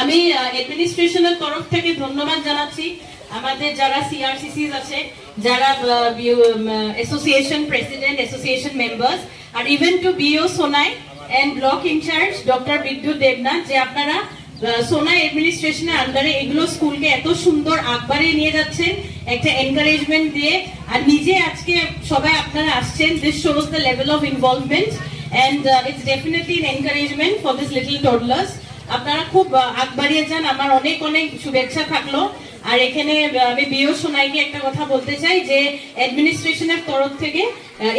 আমি অ্যাডমিনিস্ট্রেশনের তরফ থেকে ধন্যবাদ জানাচ্ছি আমাদের যারা সিআরসিসি আছে, যারা অ্যাসোসিয়েশন প্রেসিডেন্ট, অ্যাসোসিয়েশন মেম্বার্স, আর even to BO Sonai and block incharge doctor Bidyut Debnath, যে আপনারা সোনাই অ্যাডমিনিস্ট্রেশনের আন্ডারে এগুলো স্কুলকে এত সুন্দর আগবাড়ে নিয়ে যাচ্ছেন একটা এনকারেজমেন্ট দিয়ে, আর নিজে আজকে সবাই আপনারা আসছেন। This shows the level of involvement and it's definitely an encouragement for this little toddlers. আপনারা খুব আগবাড়িয়ে যান, আমার অনেক অনেক শুভেচ্ছা থাকলো। আর এখানে আমি বিও সোনাইকে একটা কথা বলতে চাই যে অ্যাডমিনিস্ট্রেশনের তরফ থেকে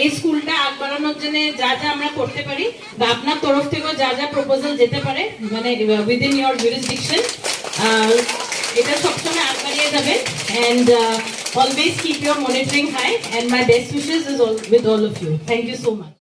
এই স্কুলটা আগবাড়ানোর জন্য যা যা আমরা করতে পারি, বা আপনার তরফ থেকেও যা যা প্রপোজাল যেতে পারে, মানে উইদিন ইয়োর জুরিসডিকশন, এটা সবসময় আগবাড়িয়ে যাবে। And always keep your monitoring high, and my best wishes is with all of you. Thank you so much.